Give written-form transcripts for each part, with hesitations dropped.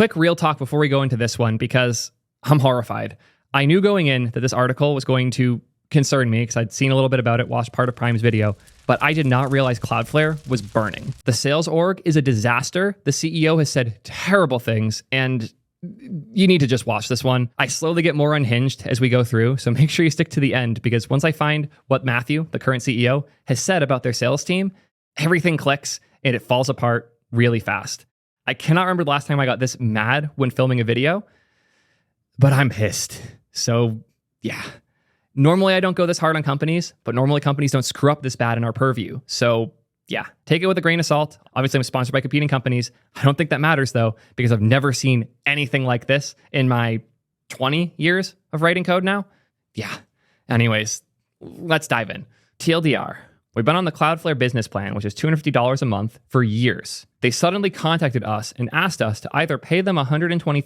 quick real talk before we go into this one, because I'm horrified. I knew going in that this article was going to concern me because I'd seen a little bit about it, watched part of Prime's video, but I did not realize Cloudflare was burning. The sales org is a disaster. The CEO has said terrible things, and you need to just watch this one. I slowly get more unhinged as we go through, so make sure you stick to the end, because once I find what Matthew, the current CEO, has said about their sales team, everything clicks and it falls apart really fast. I cannot remember the last time I got this mad when filming a video, but I'm pissed. So yeah. Normally I don't go this hard on companies, but normally companies don't screw up this bad in our purview. So yeah, take it with a grain of salt. Obviously I'm sponsored by competing companies. I don't think that matters though, because I've never seen anything like this in my 20 years of writing code now. Yeah. Anyways, let's dive in. TLDR. We've been on the Cloudflare business plan, which is $250 a month, for years. They suddenly contacted us and asked us to either pay them $120,000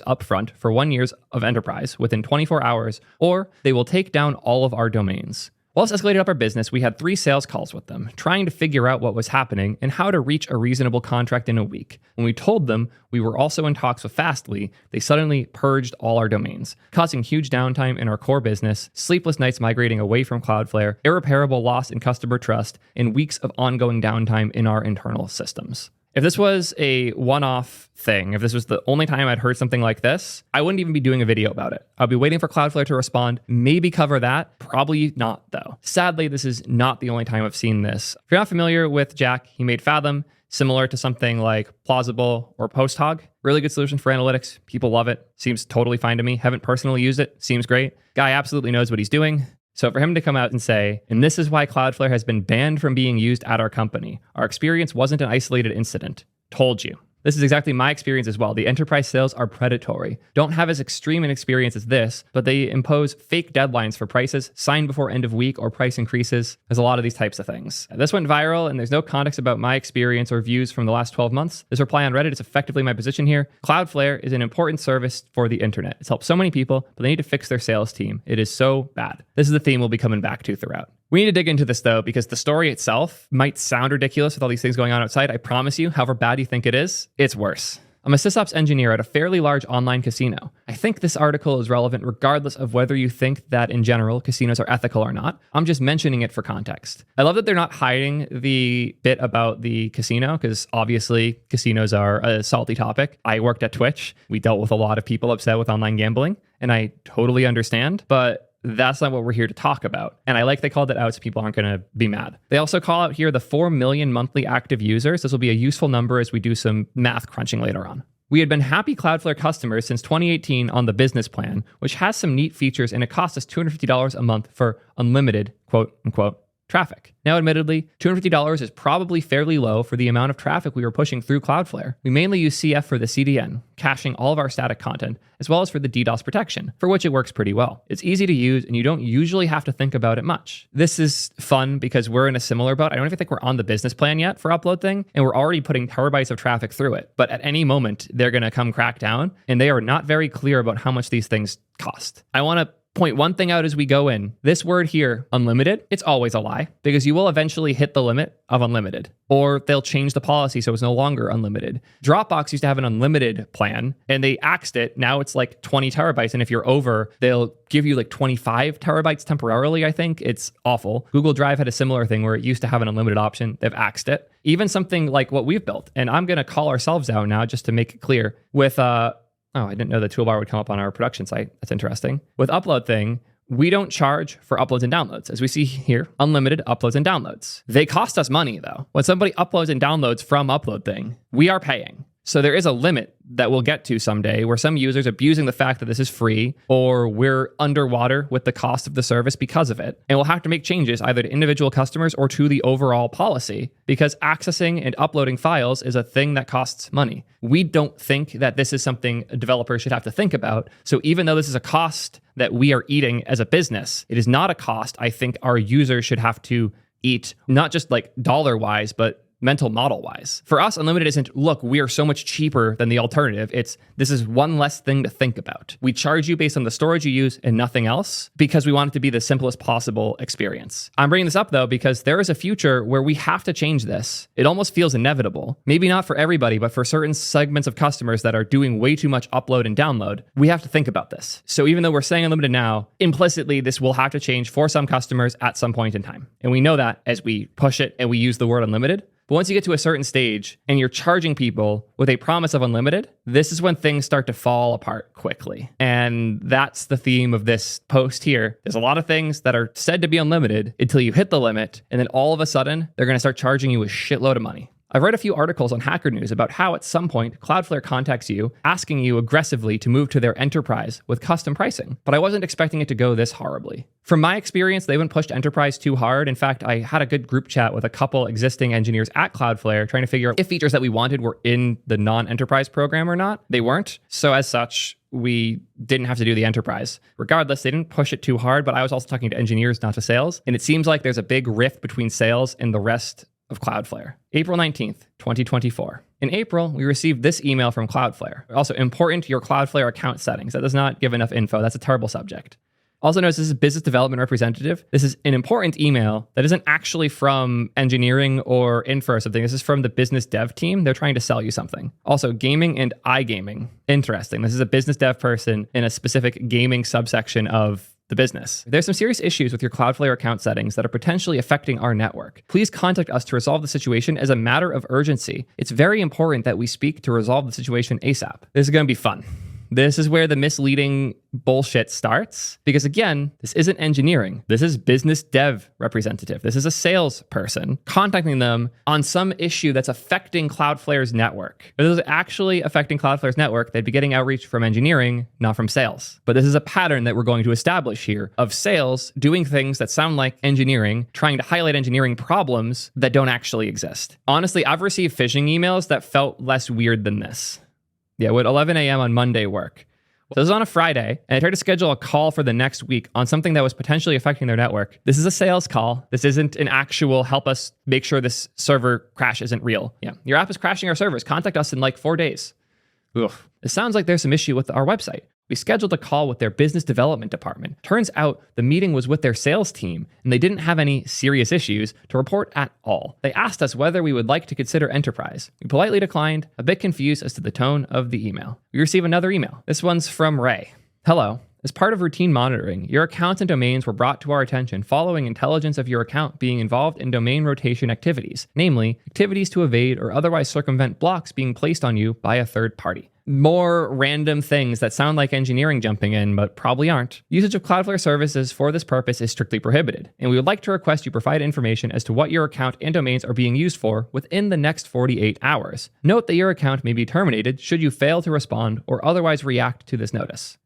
upfront for 1 year of enterprise within 24 hours, or they will take down all of our domains. While this escalated up our business, we had 3 sales calls with them, trying to figure out what was happening and how to reach a reasonable contract in a week. When we told them we were also in talks with Fastly, they suddenly purged all our domains, causing huge downtime in our core business, sleepless nights migrating away from Cloudflare, irreparable loss in customer trust, and weeks of ongoing downtime in our internal systems. If this was a one-off thing, if this was the only time I'd heard something like this, I wouldn't even be doing a video about it. I'd be waiting for Cloudflare to respond, maybe cover that. Probably not, though. Sadly, this is not the only time I've seen this. If you're not familiar with Jack, he made Fathom, similar to something like Plausible or PostHog. Really good solution for analytics. People love it. Seems totally fine to me. Haven't personally used it. Seems great. Guy absolutely knows what he's doing. So for him to come out and say, and this is why Cloudflare has been banned from being used at our company. Our experience wasn't an isolated incident. Told you. This is exactly my experience as well. The enterprise sales are predatory. Don't have as extreme an experience as this, but they impose fake deadlines for prices, sign before end of week, or price increases. There's a lot of these types of things. This went viral, and there's no context about my experience or views from the last 12 months. This reply on Reddit is effectively my position here. Cloudflare is an important service for the internet. It's helped so many people, but they need to fix their sales team. It is so bad. This is the theme we'll be coming back to throughout. We need to dig into this though, because the story itself might sound ridiculous with all these things going on outside. I promise you, however bad you think it is, it's worse. I'm a sysops engineer at a fairly large online casino. I think this article is relevant regardless of whether you think that in general casinos are ethical or not. I'm just mentioning it for context. I love that they're not hiding the bit about the casino, because obviously casinos are a salty topic. I worked at Twitch. We dealt with a lot of people upset with online gambling, and I totally understand, but that's not what we're here to talk about. And I like they called it out so people aren't going to be mad. They also call out here the 4 million monthly active users. This will be a useful number as we do some math crunching later on. We had been happy Cloudflare customers since 2018 on the business plan, which has some neat features, and it cost us $250 a month for unlimited, quote unquote, traffic. Now, admittedly, $250 is probably fairly low for the amount of traffic we were pushing through Cloudflare. We mainly use CF for the CDN, caching all of our static content, as well as for the DDoS protection, for which it works pretty well. It's easy to use, and you don't usually have to think about it much. This is fun because we're in a similar boat. I don't even think we're on the business plan yet for Upload Thing, and we're already putting terabytes of traffic through it. But at any moment, they're going to come crack down, and they are not very clear about how much these things cost. I want to point one thing out as we go in. This word here, unlimited, it's always a lie, because you will eventually hit the limit of unlimited, or they'll change the policy so it's no longer unlimited. Dropbox used to have an unlimited plan, and they axed it. Now it's like 20 terabytes, and if you're over, they'll give you like 25 terabytes temporarily, I think. It's awful. Google Drive had a similar thing where it used to have an unlimited option. They've axed it. Even something like what we've built, and I'm going to call ourselves out now just to make it clear, with oh, I didn't know the toolbar would come up on our production site. That's interesting. With Upload Thing, we don't charge for uploads and downloads. As we see here, unlimited uploads and downloads. They cost us money though. When somebody uploads and downloads from Upload Thing, we are paying. So there is a limit that we'll get to someday where some users abusing the fact that this is free, or we're underwater with the cost of the service because of it. And we'll have to make changes either to individual customers or to the overall policy, because accessing and uploading files is a thing that costs money. We don't think that this is something a developer should have to think about. So even though this is a cost that we are eating as a business, it is not a cost I think our users should have to eat, not just like dollar-wise, but mental model wise. For us, unlimited isn't, look, we are so much cheaper than the alternative. It's, this is one less thing to think about. We charge you based on the storage you use and nothing else because we want it to be the simplest possible experience. I'm bringing this up though, because there is a future where we have to change this. It almost feels inevitable. Maybe not for everybody, but for certain segments of customers that are doing way too much upload and download, we have to think about this. So even though we're saying unlimited now, implicitly, this will have to change for some customers at some point in time. And we know that as we push it and we use the word unlimited. But once you get to a certain stage and you're charging people with a promise of unlimited, this is when things start to fall apart quickly. And that's the theme of this post here. There's a lot of things that are said to be unlimited until you hit the limit. And then all of a sudden, they're going to start charging you a shitload of money. I've read a few articles on Hacker News about how at some point Cloudflare contacts you, asking you aggressively to move to their enterprise with custom pricing, but I wasn't expecting it to go this horribly. From my experience, they haven't pushed enterprise too hard. In fact, I had a good group chat with a couple existing engineers at Cloudflare trying to figure out if features that we wanted were in the non-enterprise program or not. They weren't. So as such, we didn't have to do the enterprise. Regardless, they didn't push it too hard, but I was also talking to engineers, not to sales. And it seems like there's a big rift between sales and the rest of Cloudflare. April 19th, 2024. In April, we received this email from Cloudflare. Also, important your Cloudflare account settings. That does not give enough info. That's a terrible subject. Also notice this is business development representative. This is an important email that isn't actually from engineering or info or something. This is from the business dev team. They're trying to sell you something. Also, gaming and iGaming. Interesting. This is a business dev person in a specific gaming subsection of the business. There's some serious issues with your Cloudflare account settings that are potentially affecting our network. Please contact us to resolve the situation as a matter of urgency. It's very important that we speak to resolve the situation ASAP. This is going to be fun. This is where the misleading bullshit starts. Because again, this isn't engineering. This is business dev representative. This is a salesperson contacting them on some issue that's affecting Cloudflare's network. If this is actually affecting Cloudflare's network, they'd be getting outreach from engineering, not from sales. But this is a pattern that we're going to establish here of sales doing things that sound like engineering, trying to highlight engineering problems that don't actually exist. Honestly, I've received phishing emails that felt less weird than this. Yeah, would 11 a.m. on Monday work? So this is on a Friday, and I tried to schedule a call for the next week on something that was potentially affecting their network. This is a sales call. This isn't an actual help us make sure this server crash isn't real. Yeah, your app is crashing our servers. Contact us in like 4 days. Oof. It sounds like there's some issue with our website. We scheduled a call with their business development department. Turns out the meeting was with their sales team, and they didn't have any serious issues to report at all. They asked us whether we would like to consider enterprise. We politely declined, a bit confused as to the tone of the email. We receive another email. This one's from Ray. Hello. As part of routine monitoring, your accounts and domains were brought to our attention following intelligence of your account being involved in domain rotation activities, namely activities to evade or otherwise circumvent blocks being placed on you by a third party. More random things that sound like engineering jumping in, but probably aren't. Usage of Cloudflare services for this purpose is strictly prohibited, and we would like to request you provide information as to what your account and domains are being used for within the next 48 hours. Note that your account may be terminated should you fail to respond or otherwise react to this notice.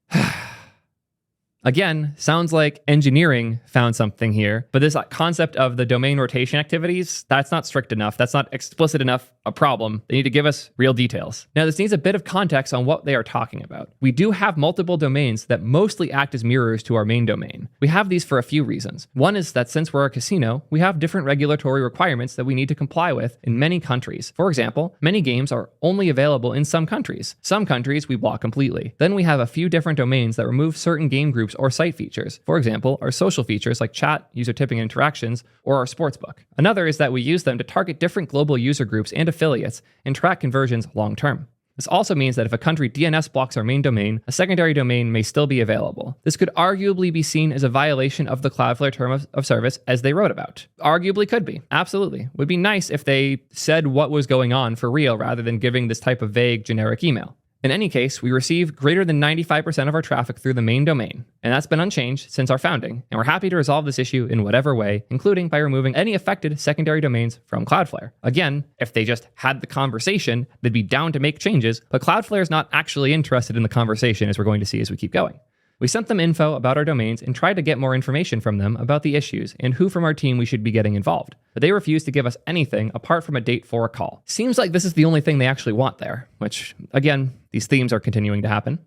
Again, sounds like engineering found something here, but this concept of the domain rotation activities, that's not strict enough. That's not explicit enough a problem. They need to give us real details. Now, this needs a bit of context on what they are talking about. We do have multiple domains that mostly act as mirrors to our main domain. We have these for a few reasons. One is that since we're a casino, we have different regulatory requirements that we need to comply with in many countries. For example, many games are only available in some countries. Some countries we block completely. Then we have a few different domains that remove certain game groups or site features. For example, our social features like chat, user tipping interactions, or our sportsbook. Another is that we use them to target different global user groups and affiliates and track conversions long term. This also means that if a country DNS blocks our main domain, a secondary domain may still be available. This could arguably be seen as a violation of the Cloudflare term of service as they wrote about. Arguably could be. Absolutely. Would be nice if they said what was going on for real rather than giving this type of vague generic email. In any case, we receive greater than 95% of our traffic through the main domain, and that's been unchanged since our founding, and we're happy to resolve this issue in whatever way, including by removing any affected secondary domains from Cloudflare. Again, if they just had the conversation, they'd be down to make changes, but Cloudflare is not actually interested in the conversation, as we're going to see as we keep going. We sent them info about our domains and tried to get more information from them about the issues and who from our team we should be getting involved. But they refused to give us anything apart from a date for a call. Seems like this is the only thing they actually want there, which, again, these themes are continuing to happen.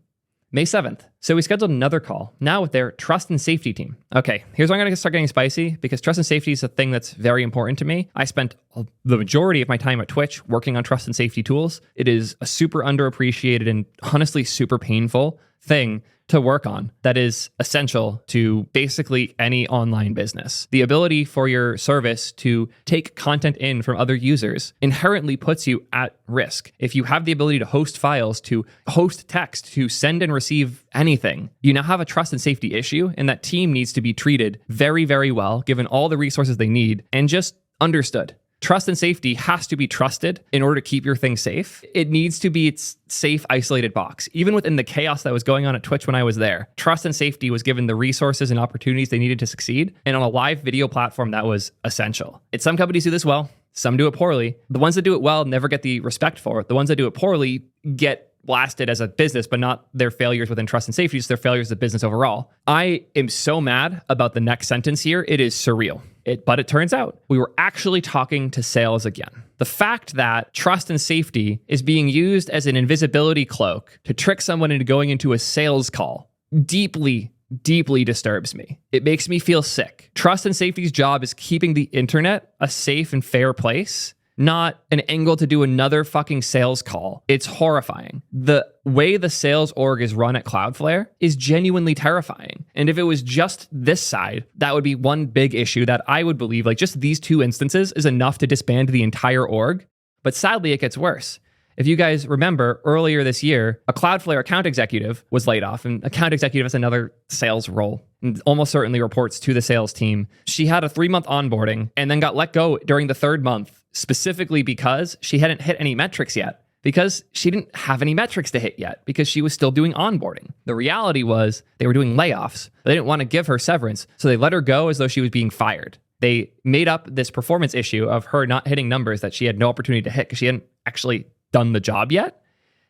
May 7th. So we scheduled another call, now with their trust and safety team. Okay, here's where I'm going to start getting spicy, because trust and safety is a thing that's very important to me. I spent the majority of my time at Twitch working on trust and safety tools. It is a super underappreciated and honestly super painful thing to work on that is essential to basically any online business. The ability for your service to take content in from other users inherently puts you at risk. If you have the ability to host files, to host text, to send and receive anything, you now have a trust and safety issue, and that team needs to be treated very, very well, given all the resources they need, and just understood. Trust and safety has to be trusted in order to keep your thing safe. It needs to be its safe, isolated box. Even within the chaos that was going on at Twitch when I was there, trust and safety was given the resources and opportunities they needed to succeed. And on a live video platform, that was essential. Some companies do this well, some do it poorly. The ones that do it well never get the respect for it. The ones that do it poorly get blasted as a business, but not their failures within trust and safety, just their failures as a business overall. I am so mad about the next sentence here. It is surreal. But it turns out we were actually talking to sales again. The fact that trust and safety is being used as an invisibility cloak to trick someone into going into a sales call deeply disturbs me. It makes me feel sick. Trust and safety's job is keeping the internet a safe and fair place, not an angle to do another fucking sales call. It's horrifying. The way the sales org is run at Cloudflare is genuinely terrifying. And if it was just this side, that would be one big issue that I would believe, like just these two instances is enough to disband the entire org. But sadly, it gets worse. If you guys remember, earlier this year, a Cloudflare account executive was laid off, and account executive is another sales role and almost certainly reports to the sales team. She had a 3-month onboarding and then got let go during the 3rd month, specifically because she hadn't hit any metrics yet, because she didn't have any metrics to hit yet, because she was still doing onboarding. The reality was they were doing layoffs. They didn't want to give her severance, so they let her go as though she was being fired. They made up this performance issue of her not hitting numbers that she had no opportunity to hit because she hadn't actually done the job yet.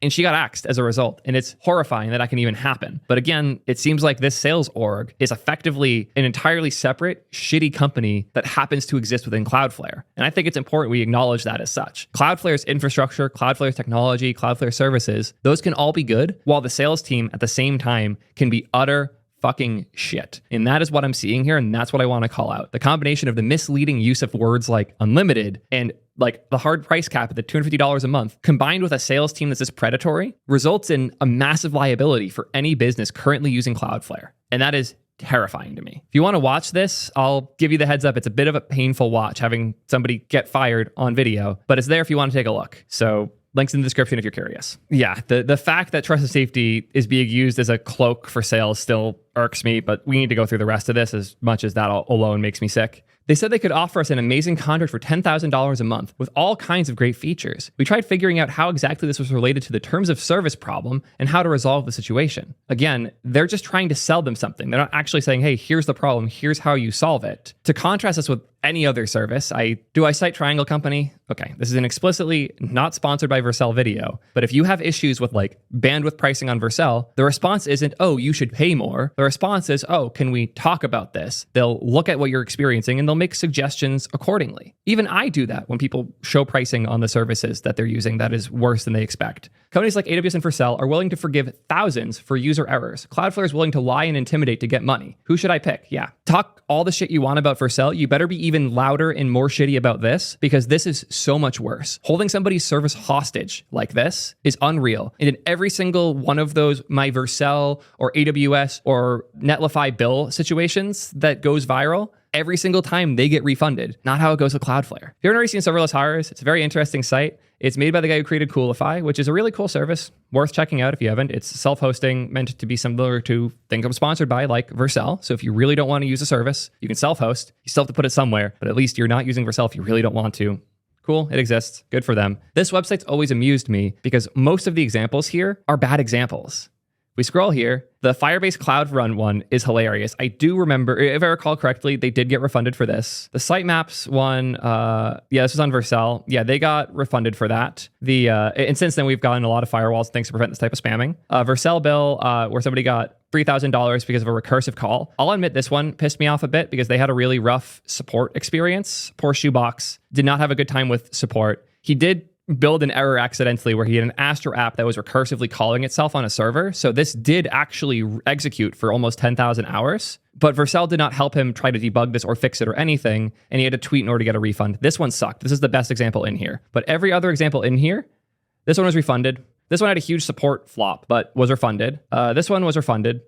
And she got axed as a result. And it's horrifying that can even happen. But again, it seems like this sales org is effectively an entirely separate, shitty company that happens to exist within Cloudflare. And I think it's important we acknowledge that as such. Cloudflare's infrastructure, Cloudflare's technology, Cloudflare services, those can all be good, while the sales team at the same time can be utter fucking shit. And that is what I'm seeing here, and that's what I want to call out. The combination of the misleading use of words like unlimited and like the hard price cap at the $250 a month, combined with a sales team that's this predatory, results in a massive liability for any business currently using Cloudflare. And that is terrifying to me. If you want to watch this, I'll give you the heads up. It's a bit of a painful watch having somebody get fired on video, but it's there if you want to take a look. So links in the description if you're curious. Yeah, the fact that trust and safety is being used as a cloak for sales still irks me, but we need to go through the rest of this, as much as that alone makes me sick. They said they could offer us an amazing contract for $10,000 a month with all kinds of great features. We tried figuring out how exactly this was related to the terms of service problem and how to resolve the situation. Again, they're just trying to sell them something. They're not actually saying, hey, here's the problem, here's how you solve it. To contrast this with any other service, I cite Triangle Company? Okay, this is an explicitly not sponsored by Vercel video, but if you have issues with like bandwidth pricing on Vercel, the response isn't, oh, you should pay more. The response is, oh, can we talk about this? They'll look at what you're experiencing and they'll make suggestions accordingly. Even I do that when people show pricing on the services that they're using that is worse than they expect. Companies like AWS and Vercel are willing to forgive thousands for user errors. Cloudflare is willing to lie and intimidate to get money. Who should I pick? Yeah. Talk all the shit you want about Vercel. You better be even louder and more shitty about this, because this is so much worse. Holding somebody's service hostage like this is unreal. And in every single one of those my Vercel or AWS or Netlify bill situations that goes viral, every single time they get refunded. Not how it goes with Cloudflare. If you haven't already seen Serverless Hires, it's a very interesting site. It's made by the guy who created Coolify, which is a really cool service, worth checking out if you haven't. It's self-hosting, meant to be similar to things I'm sponsored by, like Vercel. So if you really don't want to use a service, you can self-host. You still have to put it somewhere, but at least you're not using Vercel if you really don't want to. Cool, it exists. Good for them. This website's always amused me because most of the examples here are bad examples. We scroll here. The Firebase Cloud Run one is hilarious. I do remember, if I recall correctly, they did get refunded for this. The Sitemaps one, this was on Vercel. Yeah, they got refunded for that. And since then, we've gotten a lot of firewalls, things to prevent this type of spamming. Vercel bill, where somebody got $3,000 because of a recursive call. I'll admit this one pissed me off a bit because they had a really rough support experience. Poor Shoebox did not have a good time with support. He did build an error accidentally where he had an Astro app that was recursively calling itself on a server. So this did actually execute for almost 10,000 hours. But Vercel did not help him try to debug this or fix it or anything, and he had to tweet in order to get a refund. This one sucked. This is the best example in here. But every other example in here, this one was refunded. This one had a huge support flop, but was refunded. This one was refunded.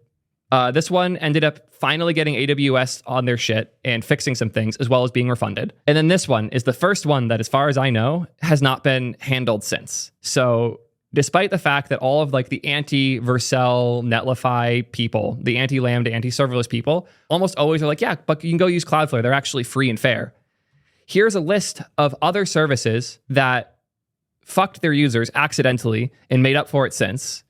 This one ended up finally getting AWS on their shit and fixing some things, as well as being refunded. And then this one is the first one that, as far as I know, has not been handled since. So despite the fact that all of like the anti-Vercel, Netlify people, the anti-Lambda, anti-serverless people, almost always are like, yeah, but you can go use Cloudflare. They're actually free and fair. Here's a list of other services that fucked their users accidentally and made up for it since.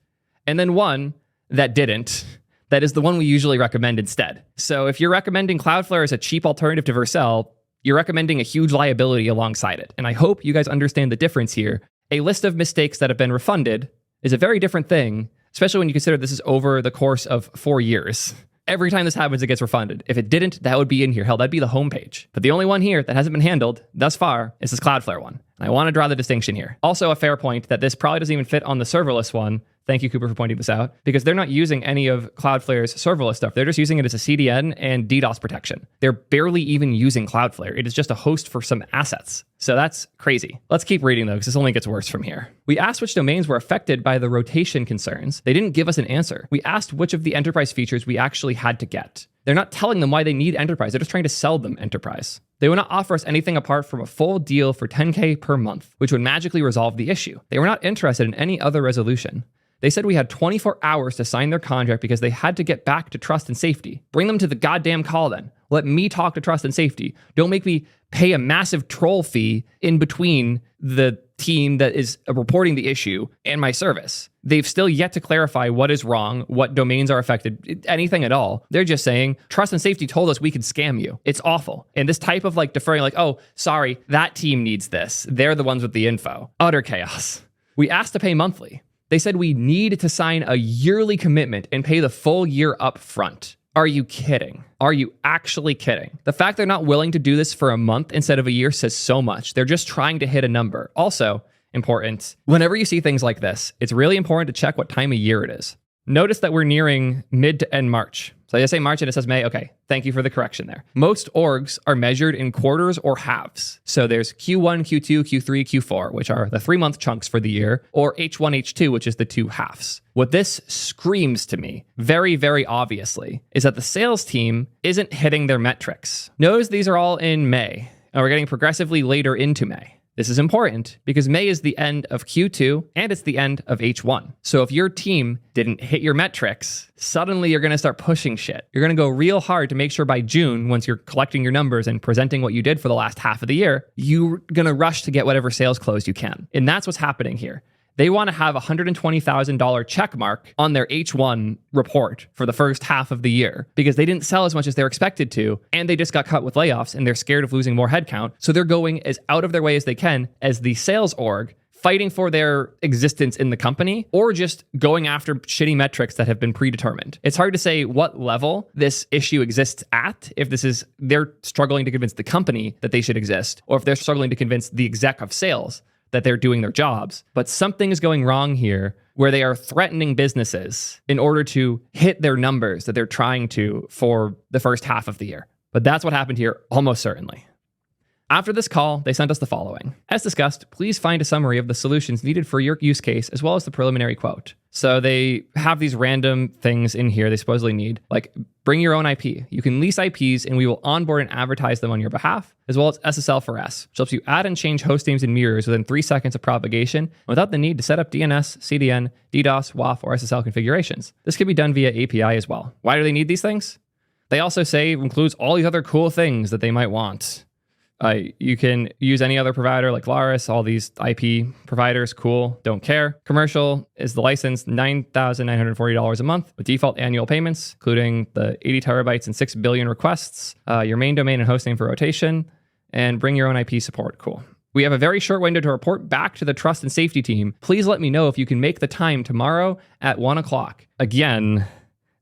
And then one that didn't. That is the one we usually recommend instead. So if you're recommending Cloudflare as a cheap alternative to Vercel, you're recommending a huge liability alongside it. And I hope you guys understand the difference here. A list of mistakes that have been refunded is a very different thing, especially when you consider this is over the course of 4 years. Every time this happens, it gets refunded. If it didn't, that would be in here. Hell, that'd be the homepage. But the only one here that hasn't been handled thus far is this Cloudflare one. And I want to draw the distinction here. Also a fair point that this probably doesn't even fit on the serverless one. Thank you, Cooper, for pointing this out, because they're not using any of Cloudflare's serverless stuff. They're just using it as a CDN and DDoS protection. They're barely even using Cloudflare. It is just a host for some assets. So that's crazy. Let's keep reading, though, because this only gets worse from here. We asked which domains were affected by the rotation concerns. They didn't give us an answer. We asked which of the enterprise features we actually had to get. They're not telling them why they need enterprise. They're just trying to sell them enterprise. They will not offer us anything apart from a full deal for $10K per month, which would magically resolve the issue. They were not interested in any other resolution. They said we had 24 hours to sign their contract because they had to get back to trust and safety. Bring them to the goddamn call then. Let me talk to trust and safety. Don't make me pay a massive troll fee in between the team that is reporting the issue and my service. They've still yet to clarify what is wrong, what domains are affected, anything at all. They're just saying, trust and safety told us we could scam you. It's awful. And this type of like deferring, like, oh, sorry, that team needs this. They're the ones with the info. Utter chaos. We asked to pay monthly. They said we need to sign a yearly commitment and pay the full year up front. Are you kidding? Are you actually kidding? The fact they're not willing to do this for a month instead of a year says so much. They're just trying to hit a number. Also, important, whenever you see things like this, it's really important to check what time of year it is. Notice that we're nearing mid to end March. So I say March and it says May. Okay, thank you for the correction there. Most orgs are measured in quarters or halves. So there's Q1, Q2, Q3, Q4, which are the 3-month chunks for the year, or H1, H2, which is the 2 halves. What this screams to me, very, very obviously, is that the sales team isn't hitting their metrics. Notice these are all in May, and we're getting progressively later into May. This is important because May is the end of Q2 and it's the end of H1. So if your team didn't hit your metrics, suddenly you're going to start pushing shit. You're going to go real hard to make sure by June, once you're collecting your numbers and presenting what you did for the last half of the year, you're going to rush to get whatever sales closed you can. And that's what's happening here. They want to have a $120,000 check mark on their H1 report for the first half of the year because they didn't sell as much as they're expected to, and they just got cut with layoffs, and they're scared of losing more headcount. So they're going as out of their way as they can as the sales org, fighting for their existence in the company, or just going after shitty metrics that have been predetermined. It's hard to say what level this issue exists at, if this is they're struggling to convince the company that they should exist, or if they're struggling to convince the exec of sales that they're doing their jobs. But something is going wrong here where they are threatening businesses in order to hit their numbers that they're trying to for the first half of the year. But that's what happened here, almost certainly. After this call, they sent us the following. As discussed, please find a summary of the solutions needed for your use case, as well as the preliminary quote. So they have these random things in here they supposedly need, like bring your own IP. You can lease IPs and we will onboard and advertise them on your behalf, as well as SSL for S, which helps you add and change host names and mirrors within 3 seconds of propagation without the need to set up DNS, CDN, DDoS, WAF, or SSL configurations. This can be done via API as well. Why do they need these things? They also say it includes all these other cool things that they might want. You can use any other provider like Laris, all these IP providers, cool, don't care. Commercial is the license, $9,940 a month with default annual payments, including the 80 terabytes and 6 billion requests, your main domain and hostname for rotation, and bring your own IP support, cool. We have a very short window to report back to the trust and safety team. Please let me know if you can make the time tomorrow at 1 o'clock. Again,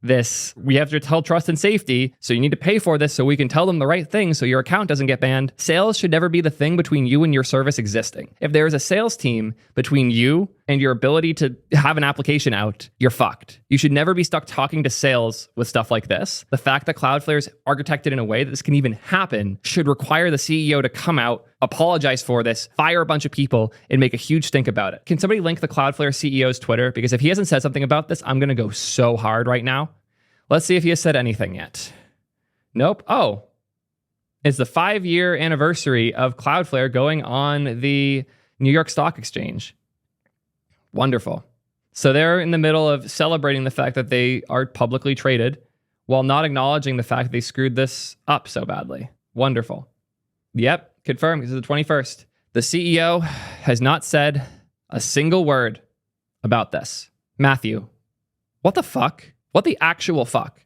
we have to tell trust and safety, so you need to pay for this so we can tell them the right thing so your account doesn't get banned. Sales should never be the thing between you and your service existing. If there is a sales team between you and your ability to have an application out, you're fucked. You should never be stuck talking to sales with stuff like this. The fact that Cloudflare is architected in a way that this can even happen should require the CEO to come out, apologize for this, fire a bunch of people, and make a huge stink about it. Can somebody link the Cloudflare CEO's Twitter? Because if he hasn't said something about this, I'm going to go so hard right now. Let's see if he has said anything yet. Nope. Oh, it's the 5-year anniversary of Cloudflare going on the New York Stock Exchange. Wonderful. So they're in the middle of celebrating the fact that they are publicly traded while not acknowledging the fact they screwed this up so badly. Wonderful. Yep, confirmed. This is the 21st. The CEO has not said a single word about this. Matthew, what the fuck? What the actual fuck?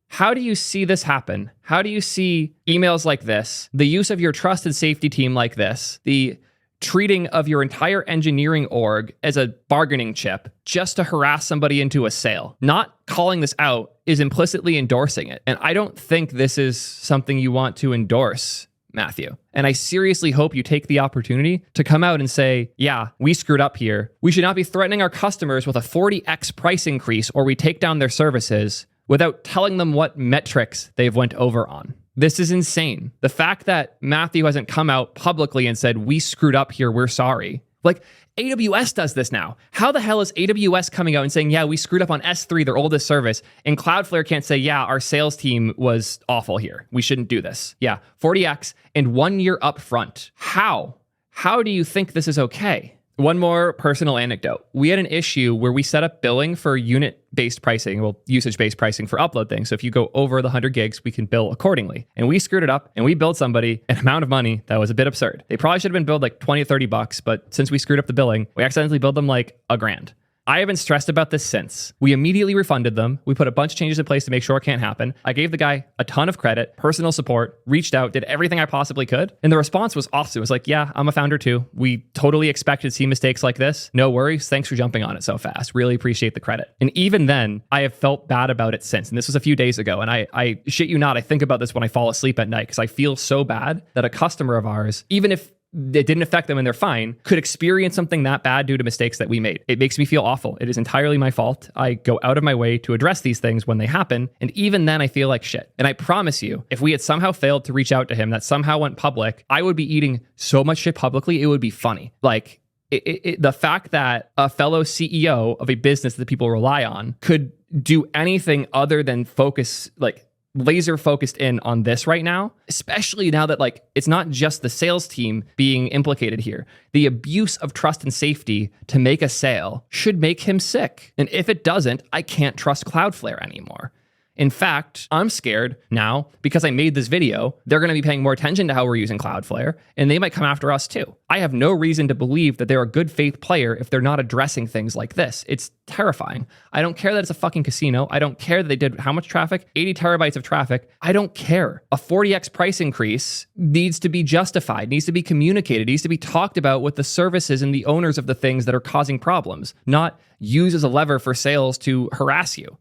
How do you see this happen? How do you see emails like this, the use of your trust and safety team like this, the treating of your entire engineering org as a bargaining chip just to harass somebody into a sale? Not calling this out is implicitly endorsing it. And I don't think this is something you want to endorse, Matthew. And I seriously hope you take the opportunity to come out and say, yeah, we screwed up here. We should not be threatening our customers with a 40x price increase or we take down their services without telling them what metrics they've went over on. This is insane. The fact that Matthew hasn't come out publicly and said, we screwed up here, we're sorry. Like, AWS does this now. How the hell is AWS coming out and saying, yeah, we screwed up on S3, their oldest service, and Cloudflare can't say, yeah, our sales team was awful here. We shouldn't do this. Yeah, 40x and 1 year up front. How? How do you think this is okay? One more personal anecdote. We had an issue where we set up billing for unit-based pricing, well, usage-based pricing for upload things. So if you go over the 100 gigs, we can bill accordingly. And we screwed it up and we billed somebody an amount of money that was a bit absurd. They probably should have been billed like 20 or 30 bucks, but since we screwed up the billing, we accidentally billed them like $1,000. I have been stressed about this since. We immediately refunded them. We put a bunch of changes in place to make sure it can't happen. I gave the guy a ton of credit, personal support, reached out, did everything I possibly could. And the response was awesome. It was like, yeah, I'm a founder too. We totally expected to see mistakes like this. No worries. Thanks for jumping on it so fast. Really appreciate the credit. And even then, I have felt bad about it since. And this was a few days ago. And I shit you not, I think about this when I fall asleep at night because I feel so bad that a customer of ours, even if it didn't affect them and they're fine, could experience something that bad due to mistakes that we made. It makes me feel awful. It is entirely my fault. I go out of my way to address these things when they happen. And even then I feel like shit. And I promise you, if we had somehow failed to reach out to him, that somehow went public, I would be eating so much shit publicly, it would be funny. Like the fact that a fellow CEO of a business that people rely on could do anything other than focus, like laser focused in on this right now, especially now that like it's not just the sales team being implicated here. The abuse of trust and safety to make a sale should make him sick. And if it doesn't, I can't trust Cloudflare anymore. In fact, I'm scared now because I made this video. They're going to be paying more attention to how we're using Cloudflare, and they might come after us too. I have no reason to believe that they're a good faith player if they're not addressing things like this. It's terrifying. I don't care that it's a fucking casino. I don't care that they did how much traffic? 80 terabytes of traffic. I don't care. A 40x price increase needs to be justified, needs to be communicated, needs to be talked about with the services and the owners of the things that are causing problems, not used as a lever for sales to harass you.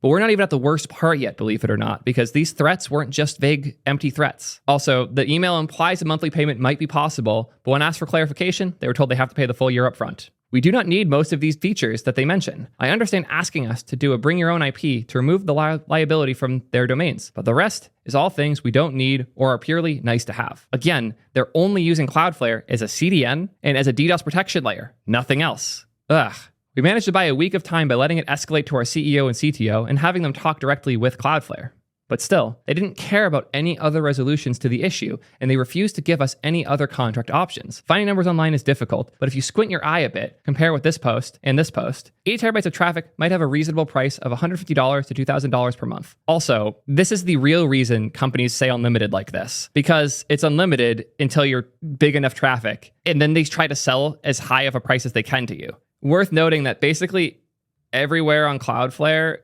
But we're not even at the worst part yet, believe it or not, because these threats weren't just vague, empty threats. Also, the email implies a monthly payment might be possible, but when asked for clarification, they were told they have to pay the full year up front. We do not need most of these features that they mention. I understand asking us to do a bring your own IP to remove the liability from their domains, but the rest is all things we don't need or are purely nice to have. Again, they're only using Cloudflare as a CDN and as a DDoS protection layer, nothing else. Ugh. We managed to buy a week of time by letting it escalate to our CEO and CTO and having them talk directly with Cloudflare. But still, they didn't care about any other resolutions to the issue, and they refused to give us any other contract options. Finding numbers online is difficult, but if you squint your eye a bit, compare with this post and this post, 80 terabytes of traffic might have a reasonable price of $150 to $2,000 per month. Also, this is the real reason companies say unlimited like this, because it's unlimited until you're big enough traffic, and then they try to sell as high of a price as they can to you. Worth noting that basically everywhere on Cloudflare,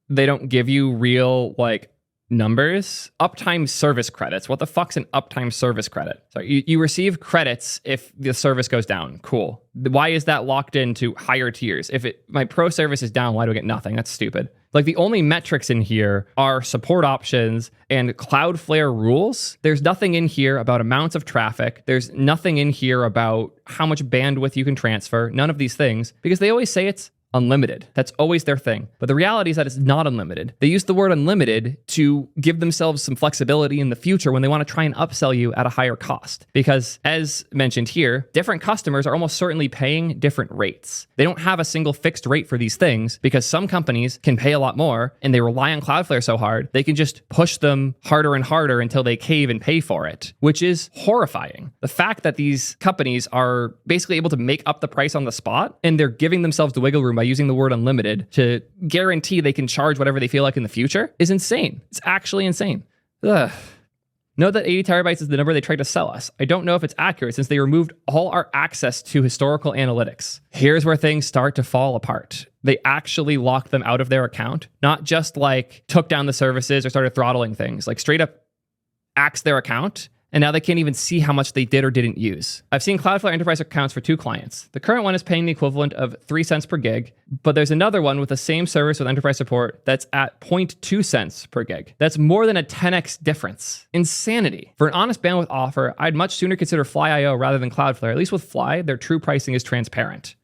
they don't give you real like numbers. Uptime service credits. What the fuck's an uptime service credit? So you receive credits if the service goes down. Cool. Why is that locked into higher tiers? If my pro service is down, why do I get nothing? That's stupid. Like the only metrics in here are support options and Cloudflare rules. There's nothing in here about amounts of traffic. There's nothing in here about how much bandwidth you can transfer. None of these things, because they always say it's unlimited. That's always their thing. But the reality is that it's not unlimited. They use the word unlimited to give themselves some flexibility in the future when they want to try and upsell you at a higher cost. Because as mentioned here, different customers are almost certainly paying different rates. They don't have a single fixed rate for these things because some companies can pay a lot more and they rely on Cloudflare so hard, they can just push them harder and harder until they cave and pay for it, which is horrifying. The fact that these companies are basically able to make up the price on the spot and they're giving themselves the wiggle room by using the word unlimited to guarantee they can charge whatever they feel like in the future is insane. It's actually insane. Ugh. Note that 80 terabytes is the number they tried to sell us. I don't know if it's accurate since they removed all our access to historical analytics. Here's where things start to fall apart. They actually locked them out of their account, not just like took down the services or started throttling things, like straight up axed their account. And now they can't even see how much they did or didn't use. I've seen Cloudflare enterprise accounts for 2 clients. The current one is paying the equivalent of 3 cents per gig, but there's another one with the same service with enterprise support that's at 0.2 cents per gig. That's more than a 10x difference. Insanity. For an honest bandwidth offer, I'd much sooner consider Fly.io rather than Cloudflare. At least with Fly, their true pricing is transparent.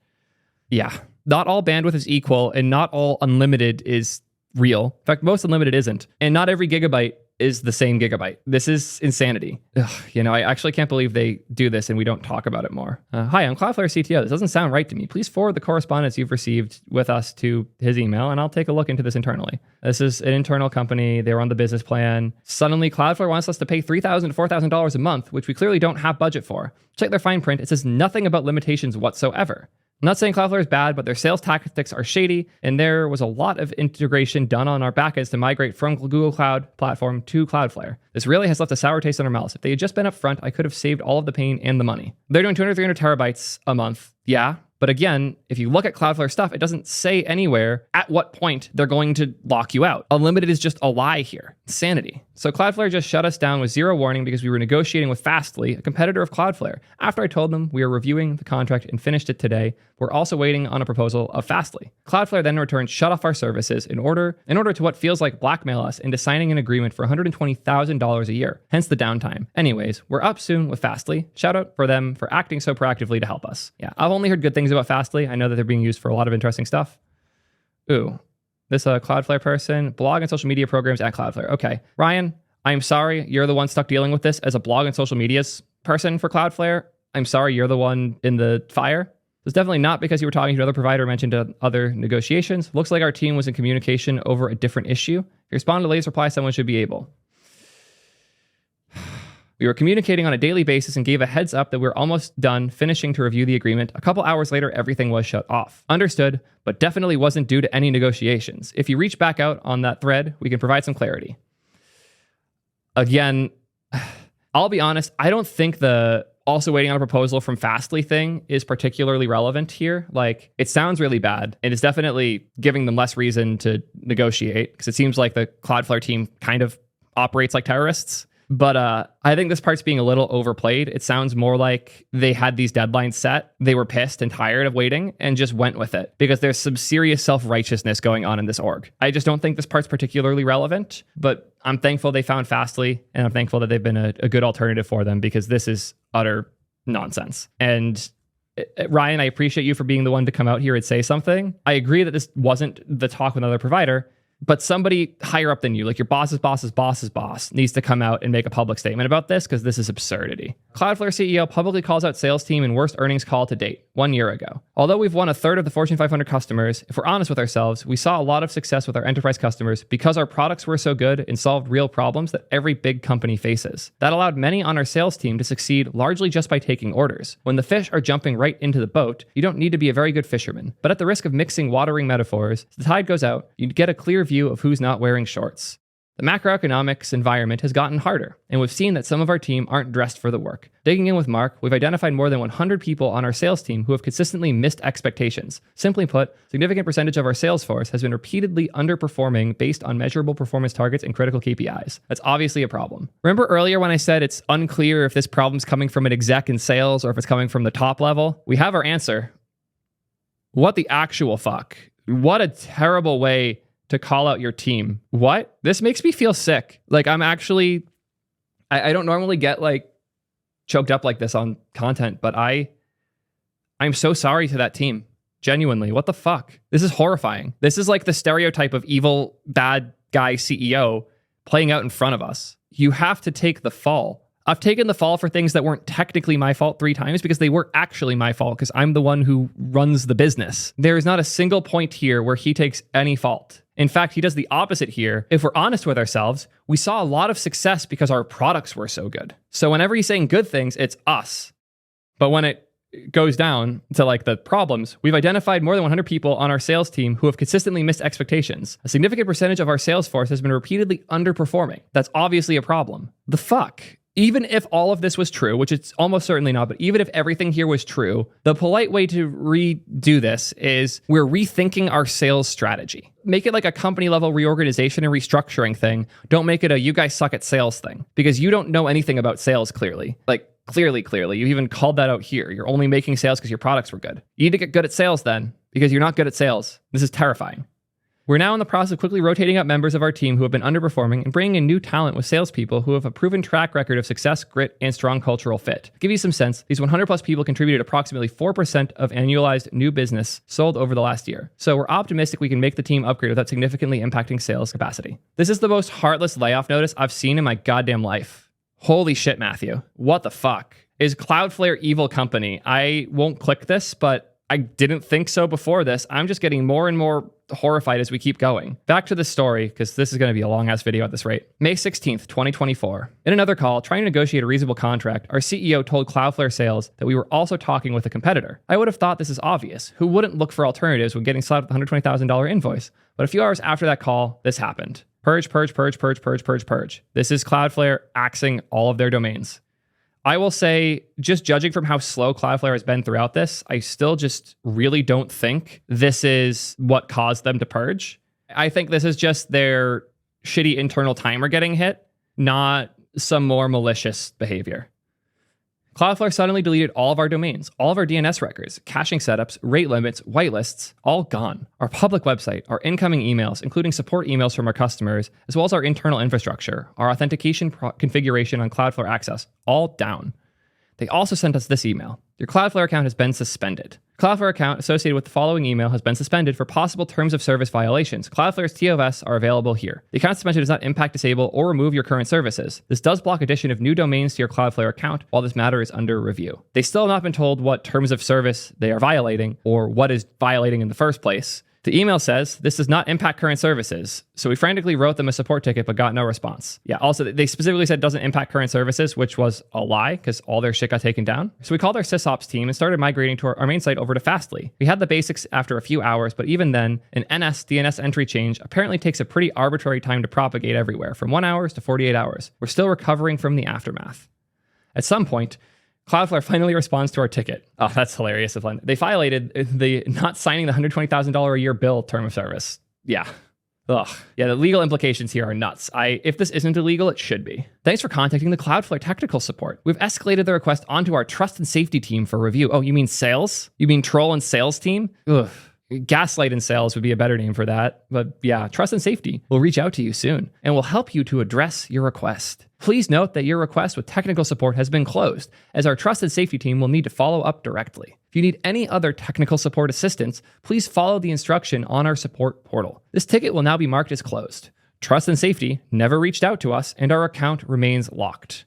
Yeah, not all bandwidth is equal and not all unlimited is real. In fact, most unlimited isn't. And not every gigabyte is the same gigabyte. This is insanity. Ugh, I actually can't believe they do this and we don't talk about it more. Hi, I'm Cloudflare CTO. This doesn't sound right to me. Please forward the correspondence you've received with us to his email and I'll take a look into this internally. This is an internal company. They were on the business plan. Suddenly, Cloudflare wants us to pay $3,000 to $4,000 a month, which we clearly don't have budget for. Check their fine print. It says nothing about limitations whatsoever. I'm not saying Cloudflare is bad, but their sales tactics are shady, and there was a lot of integration done on our backends to migrate from Google Cloud Platform to Cloudflare. This really has left a sour taste in our mouths. If they had just been upfront, I could have saved all of the pain and the money. They're doing 200, 300 terabytes a month. Yeah. But again, if you look at Cloudflare stuff, it doesn't say anywhere at what point they're going to lock you out. Unlimited is just a lie here. Insanity. So Cloudflare just shut us down with zero warning because we were negotiating with Fastly, a competitor of Cloudflare. After I told them we were reviewing the contract and finished it today, we're also waiting on a proposal of Fastly. Cloudflare then in return shut off our services in order to what feels like blackmail us into signing an agreement for $120,000 a year, hence the downtime. Anyways, we're up soon with Fastly. Shout out for them for acting so proactively to help us. Yeah, I've only heard good things about Fastly. I know that they're being used for a lot of interesting stuff. Ooh, this Cloudflare person, blog and social media programs at Cloudflare. Okay, Ryan, I'm sorry you're the one stuck dealing with this as a blog and social medias person for Cloudflare. I'm sorry you're the one in the fire. It's definitely not because you were talking to another provider mentioned other negotiations. Looks like our team was in communication over a different issue. If you respond to Lay's reply, someone should be able. We were communicating on a daily basis and gave a heads up that we were almost done finishing to review the agreement. A couple hours later, everything was shut off. Understood, but definitely wasn't due to any negotiations. If you reach back out on that thread, we can provide some clarity. Again, I'll be honest, I don't think the also waiting on a proposal from Fastly thing is particularly relevant here. Like, it sounds really bad, and it's definitely giving them less reason to negotiate because it seems like the Cloudflare team kind of operates like terrorists. But I think this part's being a little overplayed. It sounds more like they had these deadlines set. They were pissed and tired of waiting and just went with it because there's some serious self-righteousness going on in this org. I just don't think this part's particularly relevant, but I'm thankful they found Fastly and I'm thankful that they've been a good alternative for them because this is utter nonsense. And Ryan, I appreciate you for being the one to come out here and say something. I agree that this wasn't the talk with another provider, but somebody higher up than you, like your boss's boss's boss's boss, needs to come out and make a public statement about this because this is absurdity. Cloudflare CEO publicly calls out sales team in worst earnings call to date, 1 year ago. Although we've won a third of the Fortune 500 customers, if we're honest with ourselves, we saw a lot of success with our enterprise customers because our products were so good and solved real problems that every big company faces. That allowed many on our sales team to succeed largely just by taking orders. When the fish are jumping right into the boat, you don't need to be a very good fisherman. But at the risk of mixing watering metaphors, the tide goes out, you get a clear view of who's not wearing shorts. The macroeconomics environment has gotten harder, and we've seen that some of our team aren't dressed for the work. Digging in with Mark, we've identified more than 100 people on our sales team who have consistently missed expectations. Simply put, a significant percentage of our sales force has been repeatedly underperforming based on measurable performance targets and critical KPIs. That's obviously a problem. Remember earlier when I said it's unclear if this problem's coming from an exec in sales or if it's coming from the top level? We have our answer. What the actual fuck? What a terrible way to call out your team. What? This makes me feel sick. Like I'm actually, I don't normally get like choked up like this on content, but I'm so sorry to that team. Genuinely, what the fuck? This is horrifying. This is like the stereotype of evil, bad guy CEO playing out in front of us. You have to take the fall. I've taken the fall for things that weren't technically my fault 3 times because they were actually my fault because I'm the one who runs the business. There is not a single point here where he takes any fault. In fact, he does the opposite here. If we're honest with ourselves, we saw a lot of success because our products were so good. So whenever he's saying good things, it's us. But when it goes down to like the problems, we've identified more than 100 people on our sales team who have consistently missed expectations. A significant percentage of our sales force has been repeatedly underperforming. That's obviously a problem. The fuck? Even if all of this was true, which it's almost certainly not, but even if everything here was true, the polite way to redo this is we're rethinking our sales strategy. Make it like a company level reorganization and restructuring thing. Don't make it a you guys suck at sales thing because you don't know anything about sales clearly. Like clearly. You even called that out here. You're only making sales because your products were good. You need to get good at sales then because you're not good at sales. This is terrifying. We're now in the process of quickly rotating out members of our team who have been underperforming and bringing in new talent with salespeople who have a proven track record of success, grit, and strong cultural fit. To give you some sense, these 100 plus people contributed approximately 4% of annualized new business sold over the last year. So we're optimistic we can make the team upgrade without significantly impacting sales capacity. This is the most heartless layoff notice I've seen in my goddamn life. Holy shit, Matthew. What the fuck? Is Cloudflare evil company? I won't click this, but I didn't think so before this. I'm just getting more and more horrified as we keep going. Back to the story, because this is going to be a long-ass video at this rate. May 16th, 2024. In another call, trying to negotiate a reasonable contract, our CEO told Cloudflare Sales that we were also talking with a competitor. I would have thought this is obvious. Who wouldn't look for alternatives when getting slapped with a $120,000 invoice? But a few hours after that call, this happened. Purge. This is Cloudflare axing all of their domains. I will say, just judging from how slow Cloudflare has been throughout this, I still just really don't think this is what caused them to purge. I think this is just their shitty internal timer getting hit, not some more malicious behavior. Cloudflare suddenly deleted all of our domains, all of our DNS records, caching setups, rate limits, whitelists, all gone. Our public website, our incoming emails, including support emails from our customers, as well as our internal infrastructure, our authentication configuration on Cloudflare Access, all down. They also sent us this email. Your Cloudflare account has been suspended. Cloudflare account associated with the following email has been suspended for possible terms of service violations. Cloudflare's TOS are available here. The account suspension does not impact, disable, or remove your current services. This does block addition of new domains to your Cloudflare account while this matter is under review. They still have not been told what terms of service they are violating or what is violating in the first place. The email says, this does not impact current services. So we frantically wrote them a support ticket, but got no response. Yeah, also, they specifically said doesn't impact current services, which was a lie because all their shit got taken down. So we called our sysops team and started migrating to our main site over to Fastly. We had the basics after a few hours, but even then, an NS DNS entry change apparently takes a pretty arbitrary time to propagate everywhere, from 1 hour to 48 hours. We're still recovering from the aftermath. At some point, Cloudflare finally responds to our ticket. Oh, that's hilarious. They violated the not signing the $120,000 a year bill term of service. Yeah. Ugh. Yeah, the legal implications here are nuts. If this isn't illegal, it should be. Thanks for contacting the Cloudflare technical support. We've escalated the request onto our trust and safety team for review. Oh, you mean sales? You mean troll and sales team? Ugh. Gaslight and sales would be a better name for that. But yeah, trust and safety will reach out to you soon and will help you to address your request. Please note that your request with technical support has been closed, as our trust and safety team will need to follow up directly. If you need any other technical support assistance, please follow the instruction on our support portal. This ticket will now be marked as closed. Trust and safety never reached out to us, and our account remains locked.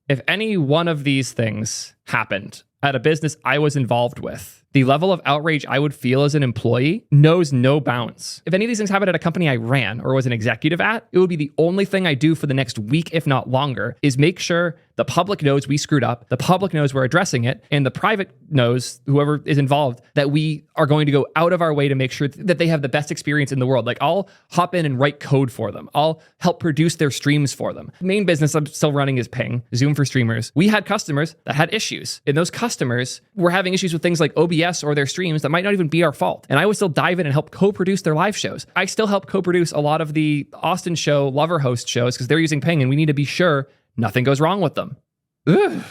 If any one of these things happened at a business I was involved with, the level of outrage I would feel as an employee knows no bounds. If any of these things happened at a company I ran or was an executive at, it would be the only thing I do for the next week, if not longer, is make sure The public knows we screwed up. The public knows we're addressing it. And the private knows, whoever is involved, that we are going to go out of our way to make sure that they have the best experience in the world. Like, I'll hop in and write code for them. I'll help produce their streams for them. The main business I'm still running is Ping, Zoom for streamers. We had customers that had issues. And those customers were having issues with things like OBS or their streams that might not even be our fault. And I would still dive in and help co-produce their live shows. I still help co-produce a lot of the Austin show, Lover host shows, because they're using Ping and we need to be sure nothing goes wrong with them. Ugh.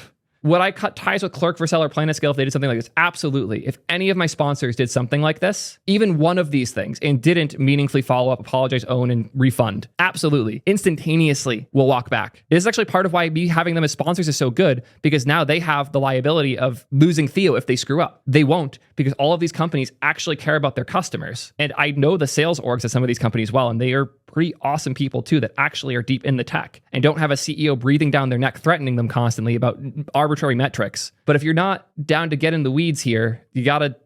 Would I cut ties with Clerk, Vercel, or Planetscale if they did something like this? Absolutely. If any of my sponsors did something like this, even one of these things, and didn't meaningfully follow up, apologize, own, and refund, absolutely, instantaneously will walk back. This is actually part of why me having them as sponsors is so good, because now they have the liability of losing Theo if they screw up. They won't, because all of these companies actually care about their customers. And I know the sales orgs at some of these companies well, and they are pretty awesome people too that actually are deep in the tech and don't have a CEO breathing down their neck, threatening them constantly about arbitrary metrics. But if you're not down to get in the weeds here, you got to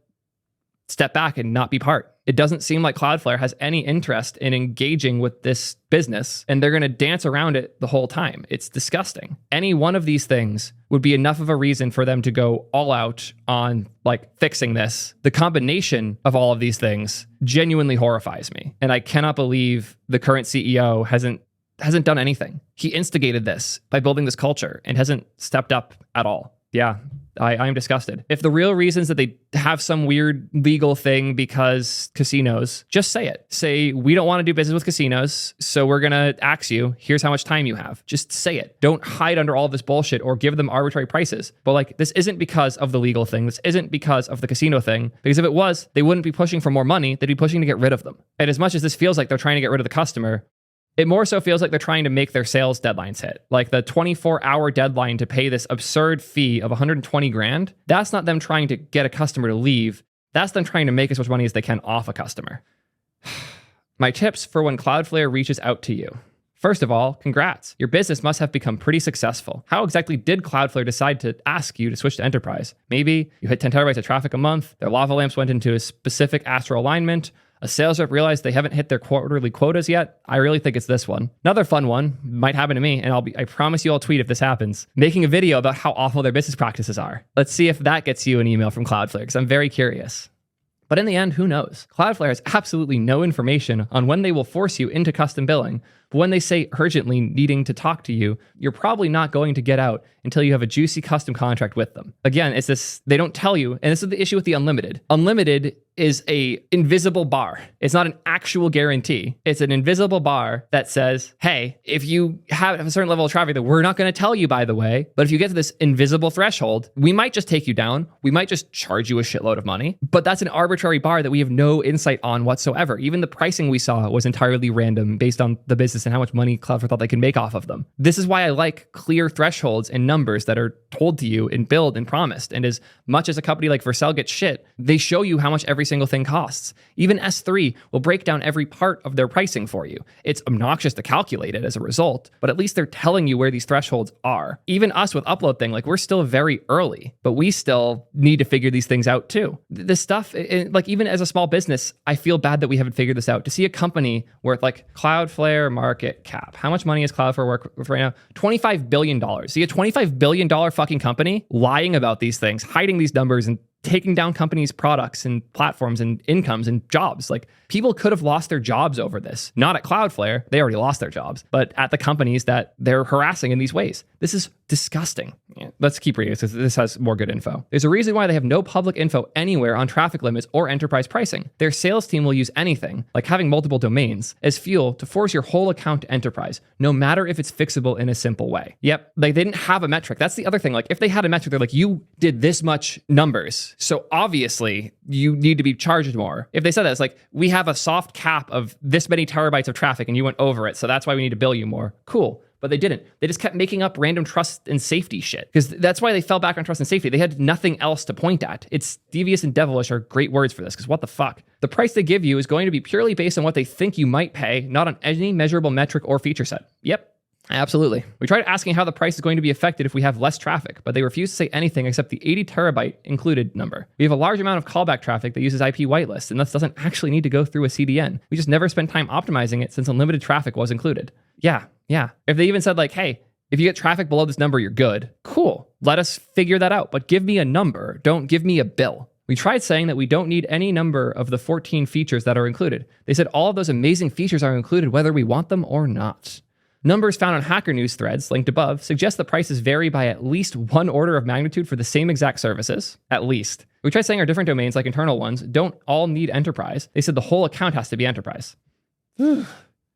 step back and not be part. It doesn't seem like Cloudflare has any interest in engaging with this business, and they're going to dance around it the whole time. It's disgusting. Any one of these things would be enough of a reason for them to go all out on like fixing this. The combination of all of these things genuinely horrifies me. And I cannot believe the current CEO hasn't done anything. He instigated this by building this culture and hasn't stepped up at all. Yeah. I'm disgusted. If the real reasons that they have some weird legal thing because casinos, just say it. Say, we don't want to do business with casinos, so we're going to axe you. Here's how much time you have. Just say it. Don't hide under all of this bullshit or give them arbitrary prices. But like, this isn't because of the legal thing. This isn't because of the casino thing. Because if it was, they wouldn't be pushing for more money. They'd be pushing to get rid of them. And as much as this feels like they're trying to get rid of the customer, it more so feels like they're trying to make their sales deadlines hit. Like the 24-hour deadline to pay this absurd fee of 120 grand. That's not them trying to get a customer to leave. That's them trying to make as much money as they can off a customer. My tips for when Cloudflare reaches out to you. First of all, congrats. Your business must have become pretty successful. How exactly did Cloudflare decide to ask you to switch to enterprise? Maybe you hit 10 terabytes of traffic a month, their lava lamps went into a specific astral alignment, a sales rep realized they haven't hit their quarterly quotas yet. I really think it's this one. Another fun one might happen to me, and I promise you I'll tweet if this happens, making a video about how awful their business practices are. Let's see if that gets you an email from Cloudflare, because I'm very curious. But in the end, who knows? Cloudflare has absolutely no information on when they will force you into custom billing. But when they say urgently needing to talk to you, you're probably not going to get out until you have a juicy custom contract with them. Again, it's this, they don't tell you, and this is the issue with the unlimited. Unlimited is a invisible bar. It's not an actual guarantee. It's an invisible bar that says, hey, if you have a certain level of traffic that we're not going to tell you, by the way, but if you get to this invisible threshold, we might just take you down. We might just charge you a shitload of money, but that's an arbitrary bar that we have no insight on whatsoever. Even the pricing we saw was entirely random based on the business and how much money Cloudflare thought they could make off of them. This is why I like clear thresholds and numbers that are told to you and billed and promised. And as much as a company like Vercel gets shit, they show you how much every single thing costs. Even S3 will break down every part of their pricing for you. It's obnoxious to calculate it as a result, but at least they're telling you where these thresholds are. Even us with Upload thing, like we're still very early, but we still need to figure these things out too. This stuff, like even as a small business, I feel bad that we haven't figured this out. To see a company worth like Cloudflare market cap, how much money is Cloudflare worth right now? $25 billion. See a $25 billion fucking company lying about these things, hiding these numbers and taking down companies' products and platforms and incomes and jobs. Like people could have lost their jobs over this. Not at Cloudflare. They already lost their jobs, but at the companies that they're harassing in these ways. This is disgusting. Yeah, let's keep reading because this has more good info. There's a reason why they have no public info anywhere on traffic limits or enterprise pricing. Their sales team will use anything, like having multiple domains, as fuel to force your whole account to enterprise, no matter if it's fixable in a simple way. Yep, like they didn't have a metric. That's the other thing. Like if they had a metric, they're like, you did this much numbers, so obviously you need to be charged more. If they said that, it's like, we have a soft cap of this many terabytes of traffic and you went over it, so that's why we need to bill you more. Cool. But they didn't. They just kept making up random trust and safety shit. Because that's why they fell back on trust and safety. They had nothing else to point at. It's devious and devilish are great words for this, because what the fuck? The price they give you is going to be purely based on what they think you might pay, not on any measurable metric or feature set. Yep. Absolutely. We tried asking how the price is going to be affected if we have less traffic, but they refused to say anything except the 80 terabyte included number. We have a large amount of callback traffic that uses IP whitelist, and thus doesn't actually need to go through a CDN. We just never spent time optimizing it since unlimited traffic was included. Yeah. If they even said like, hey, If you get traffic below this number, you're good. Cool. Let us figure that out. But give me a number. Don't give me a bill. We tried saying that we don't need any number of the 14 features that are included. They said all of those amazing features are included whether we want them or not. Numbers found on Hacker News threads, linked above, suggest the prices vary by at least one order of magnitude for the same exact services. At least. We tried saying our different domains, like internal ones, don't all need enterprise. They said the whole account has to be enterprise.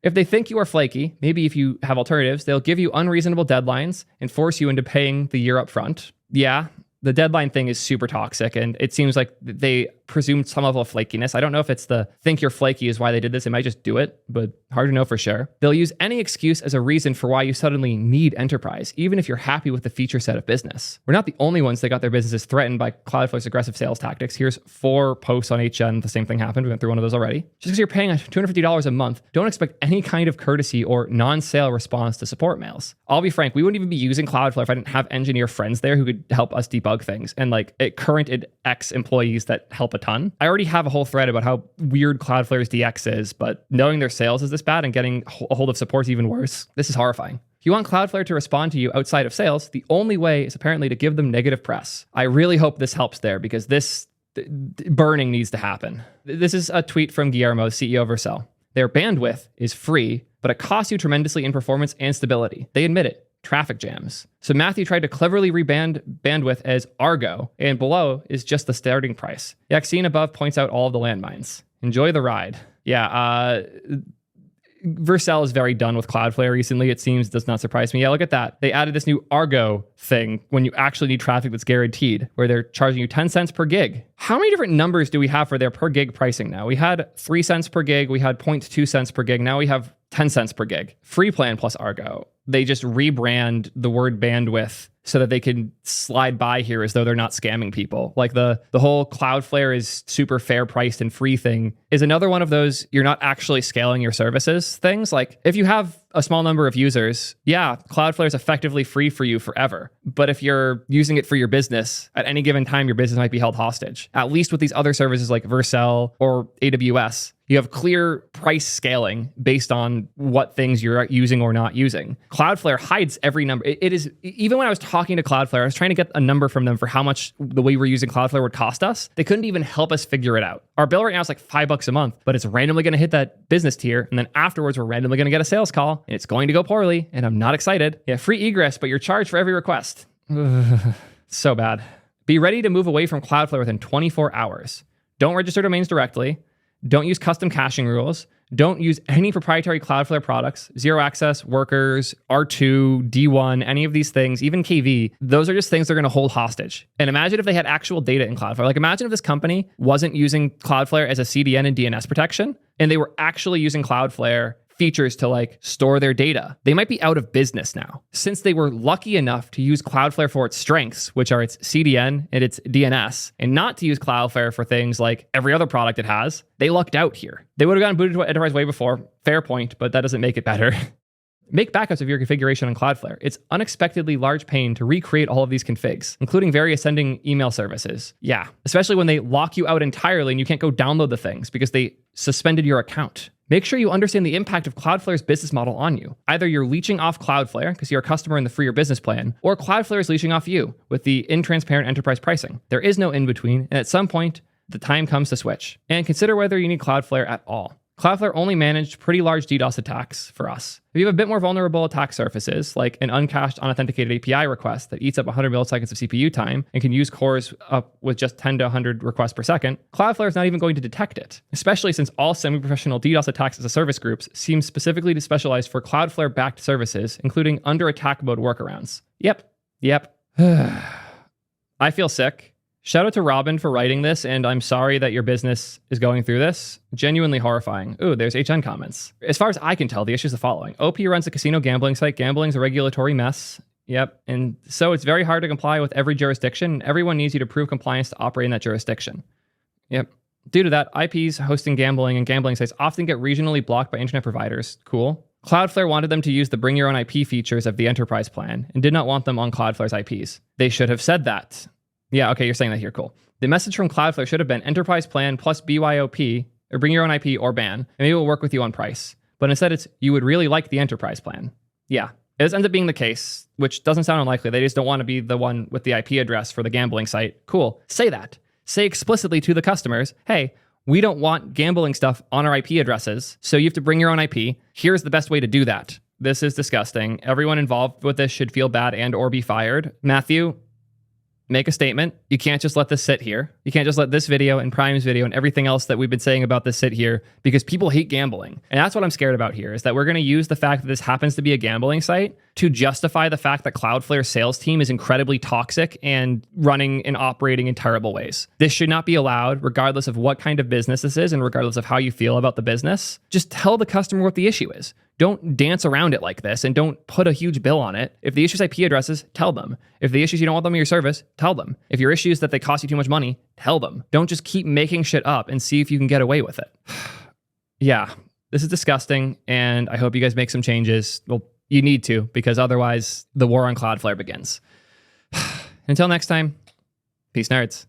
If they think you are flaky, maybe if you have alternatives, they'll give you unreasonable deadlines and force you into paying the year up front. Yeah, the deadline thing is super toxic, and it seems like they presumed some level of flakiness. I don't know if it's the think you're flaky is why they did this. They might just do it, but hard to know for sure. They'll use any excuse as a reason for why you suddenly need enterprise, even if you're happy with the feature set of business. We're not the only ones that got their businesses threatened by Cloudflare's aggressive sales tactics. Here's 4 posts on HN. The same thing happened. We went through one of those already. Just because you're paying $250 a month, don't expect any kind of courtesy or non-sale response to support mails. I'll be frank, we wouldn't even be using Cloudflare if I didn't have engineer friends there who could help us debug things, and like current ex-employees that help a ton. I already have a whole thread about how weird Cloudflare's DX is, but knowing their sales is this bad and getting a hold of support is even worse. This is horrifying. If you want Cloudflare to respond to you outside of sales, the only way is apparently to give them negative press. I really hope this helps there, because this burning needs to happen. This is a tweet from Guillermo, CEO of Vercel. Their bandwidth is free, but it costs you tremendously in performance and stability. They admit it. Traffic jams. So Matthew tried to cleverly rebrand bandwidth as Argo, and below is just the starting price. Yaxine above points out all of the landmines. Enjoy the ride. Yeah, Vercel is very done with Cloudflare recently, it seems. Does not surprise me. Yeah, look at that. They added this new Argo thing when you actually need traffic that's guaranteed, where they're charging you 10 cents per gig. How many different numbers do we have for their per gig pricing now? We had 3 cents per gig, we had 0.2 cents per gig, now we have 10 cents per gig. Free plan plus Argo. They just rebrand the word bandwidth so that they can slide by here as though they're not scamming people. Like the whole Cloudflare is super fair priced and free thing is another one of those you're not actually scaling your services things. Like if you have a small number of users, yeah, Cloudflare is effectively free for you forever. But if you're using it for your business, at any given time, your business might be held hostage. At least with these other services like Vercel or AWS, you have clear price scaling based on what things you're using or not using. Cloudflare hides every number. It is, even when I was talking to Cloudflare, I was trying to get a number from them for how much the way we're using Cloudflare would cost us. They couldn't even help us figure it out. Our bill right now is like $5 a month, but it's randomly going to hit that business tier. And then afterwards, we're randomly going to get a sales call and it's going to go poorly. And I'm not excited. Yeah, free egress, but you're charged for every request. So bad. Be ready to move away from Cloudflare within 24 hours. Don't register domains directly. Don't use custom caching rules. Don't use any proprietary Cloudflare products, zero access, workers, R2, D1, any of these things, even KV. Those are just things they're going to hold hostage. And imagine if they had actual data in Cloudflare. Like imagine if this company wasn't using Cloudflare as a CDN and DNS protection, and they were actually using Cloudflare features to like store their data. They might be out of business now. Since they were lucky enough to use Cloudflare for its strengths, which are its CDN and its DNS, and not to use Cloudflare for things like every other product it has, they lucked out here. They would have gotten booted to enterprise way before. Fair point, but that doesn't make it better. Make backups of your configuration on Cloudflare. It's unexpectedly large pain to recreate all of these configs, including various sending email services. Yeah, especially when they lock you out entirely and you can't go download the things because they suspended your account. Make sure you understand the impact of Cloudflare's business model on you. Either you're leeching off Cloudflare because you're a customer in the free or business plan, or Cloudflare is leeching off you with the intransparent enterprise pricing. There is no in-between, and at some point, the time comes to switch. And consider whether you need Cloudflare at all. Cloudflare only managed pretty large DDoS attacks for us. If you have a bit more vulnerable attack surfaces, like an uncached, unauthenticated API request that eats up 100 milliseconds of CPU time and can use cores up with just 10 to 100 requests per second, Cloudflare is not even going to detect it, especially since all semi-professional DDoS attacks as a service groups seem specifically to specialize for Cloudflare-backed services, including under-attack mode workarounds. Yep. I feel sick. Shout out to Robin for writing this, and I'm sorry that your business is going through this. Genuinely horrifying. Ooh, there's HN comments. As far as I can tell, the issue is the following. OP runs a casino gambling site. Gambling's a regulatory mess. Yep. And so it's very hard to comply with every jurisdiction. Everyone needs you to prove compliance to operate in that jurisdiction. Yep. Due to that, IPs hosting gambling and gambling sites often get regionally blocked by internet providers. Cool. Cloudflare wanted them to use the bring your own IP features of the enterprise plan and did not want them on Cloudflare's IPs. They should have said that. Yeah, okay, you're saying that here, cool. The message from Cloudflare should have been enterprise plan plus BYOP, or bring your own IP or ban, and maybe we'll work with you on price. But instead it's, you would really like the enterprise plan. Yeah, This ends up being the case, which doesn't sound unlikely. They just don't want to be the one with the IP address for the gambling site. Cool. Say that. Say explicitly to the customers, hey, we don't want gambling stuff on our IP addresses, so you have to bring your own IP. Here's the best way to do that. This is disgusting. Everyone involved with this should feel bad and or be fired. Matthew, make a statement. You can't just let this sit here. You can't just let this video and Prime's video and everything else that we've been saying about this sit here, because people hate gambling. And that's what I'm scared about here, is that we're going to use the fact that this happens to be a gambling site to justify the fact that Cloudflare's sales team is incredibly toxic and running and operating in terrible ways. This should not be allowed, regardless of what kind of business this is and regardless of how you feel about the business. Just tell the customer what the issue is. Don't dance around it like this and don't put a huge bill on it. If the issue is IP addresses, tell them. If the issue is you don't want them in your service, tell them. If your issue is that they cost you too much money, tell them. Don't just keep making shit up and see if you can get away with it. Yeah, this is disgusting, and I hope you guys make some changes. Well, you need to, because otherwise the war on Cloudflare begins. Until next time, peace, nerds.